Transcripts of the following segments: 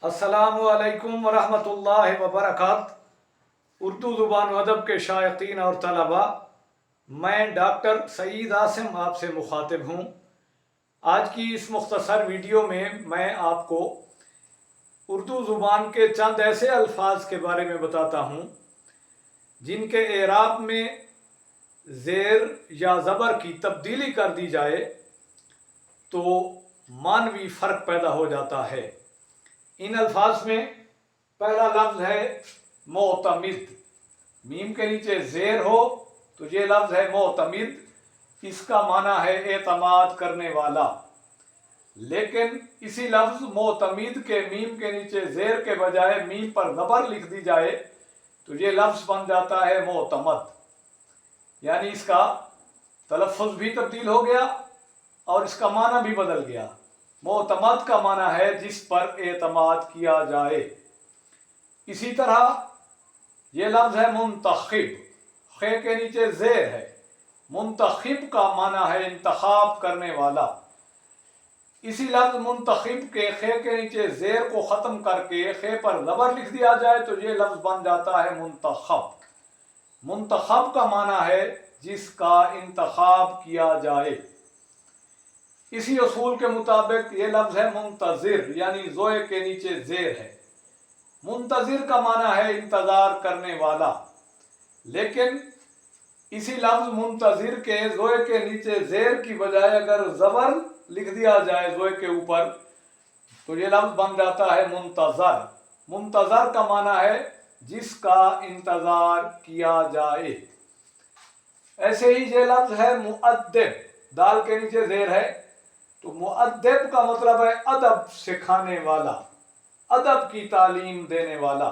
अस्सलामु अलैकुम वरहमतुल्लाहि वबरकात। उर्दू ज़ुबान व अदब के शायकीन और तलबा, मैं डॉक्टर सईद आसिम आपसे मुखातिब हूँ। आज की इस मुख्तसर वीडियो में मैं आपको उर्दू ज़ुबान के चंद ऐसे अल्फाज के बारे में बताता हूँ जिनके एराब में ज़ेर या ज़बर की तब्दीली कर दी जाए तो मानवी फ़र्क पैदा हो जाता है। इन अल्फाज में पहला लफ्ज़ है मोतमिद। मीम के नीचे ज़ेर हो तो ये लफ्ज़ है मोतमिद। इसका माना है एतमाद करने वाला। लेकिन इसी लफ्ज़ मोतमिद के मीम के नीचे ज़ेर के बजाय मीम पर ज़बर लिख दी जाए तो ये लफ्ज़ बन जाता है मोतमद। यानी इसका तलफ़्फ़ुज़ भी तब्दील हो गया और इसका माना भी बदल गया। मोतमद का माना है जिस पर एतमाद किया जाए। इसी तरह ये लफ्ज़ है मुंतखिब। खे के नीचे ज़ेर है। मुंतखिब का माना है इंतखाब करने वाला। इसी लफ्ज़ मुंतखिब के खे के नीचे ज़ेर को ख़त्म करके खे पर ज़बर लिख दिया जाए तो ये लफ्ज़ बन जाता है मुंतखब। मुंतखब का माना है जिसका इंतखाब किया जाए। इसी उसूल के मुताबिक ये लफ्ज़ है मुंतज़िर, यानी ज़ोए के नीचे ज़ेर है। मुंतज़िर का माना है इंतज़ार करने वाला। लेकिन इसी लफ्ज़ मुंतज़िर के ज़ोए के नीचे ज़ेर की बजाय अगर ज़बर लिख दिया जाए ज़ोए के ऊपर तो ये लफ्ज़ बन जाता है मुंतज़र। मुंतज़र का माना है जिसका इंतज़ार किया जाए। ऐसे ही ये लफ्ज़ है मुअद्दिब। दाल के नीचे ज़ेर है तो मुअद्दिब का मतलब है अदब सिखाने वाला, अदब की तालीम देने वाला।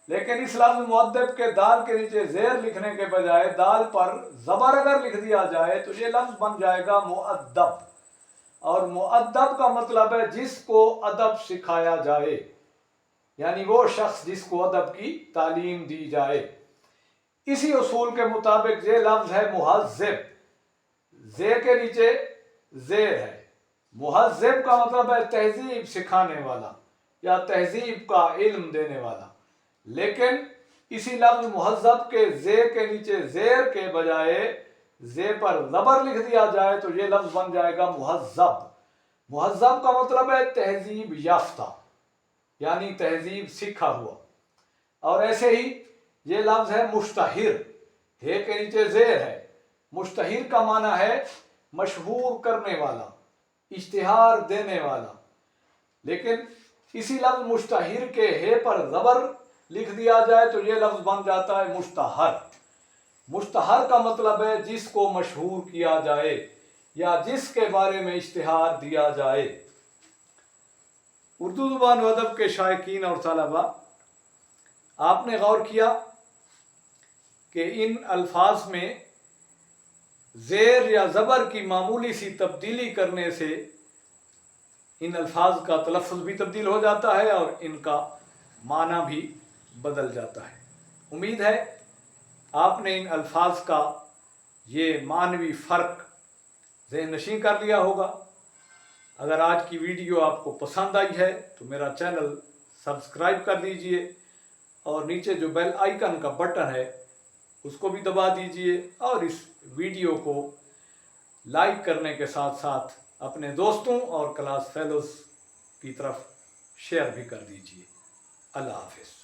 लेकिन इस लफ्ज़ मुअद्दिब के दाल के नीचे ज़ेर लिखने के बजाय दाल पर ज़बर अगर लिख दिया जाए तो ये लफ्ज़ बन जाएगा मुअद्दब। और मुअद्दब का मतलब है जिसको अदब सिखाया जाए, यानी वो शख्स जिसको अदब की तालीम दी जाए। इसी उसूल के मुताबिक ये लफ्ज़ है मुहज़्ज़िब। ज़े के नीचे ज़ेर है। मुहज़्ज़िब का मतलब है तहज़ीब सिखाने वाला या तहज़ीब का इल्म देने वाला। लेकिन इसी लफ्ज़ मुहज़्ज़ब के ज़े के नीचे ज़ेर के बजाय ज़े पर ज़बर लिख दिया जाए तो ये लफ्ज़ बन जाएगा मुहज़्ज़ब। मुहज़्ज़ब का मतलब है तहज़ीब याफ्ता, यानी तहज़ीब सीखा हुआ। और ऐसे ही ये लफ्ज़ है मुश्तहिर। हे के नीचे ज़ेर है। मुश्तहिर का माना है मशहूर करने वाला, इश्तिहार देने वाला। लेकिन इसी लफ्ज़ मुश्तहिर के हे पर ज़बर लिख दिया जाए तो ये लफ्ज़ बन जाता है मुश्तहर। मुश्तहर का मतलब है जिसको मशहूर किया जाए या जिसके बारे में इश्तिहार दिया जाए। उर्दू ज़ुबान व अदब के शायकीन और तलबा, आपने गौर किया कि इन अल्फाज में ज़ेर या ज़बर की मामूली सी तब्दीली करने से इन अल्फाज का तलफ़्फ़ुज़ भी तब्दील हो जाता है और इनका माना भी बदल जाता है। उम्मीद है आपने इन अल्फाज का ये मानवी फ़र्क ज़हन नशीं कर लिया होगा। अगर आज की वीडियो आपको पसंद आई है तो मेरा चैनल सब्सक्राइब कर दीजिए और नीचे जो बेल आइकन का बटन है उसको भी दबा दीजिए और इस वीडियो को लाइक करने के साथ साथ अपने दोस्तों और क्लास फेलोज़ की तरफ शेयर भी कर दीजिए। अल्लाह हाफ़िज़।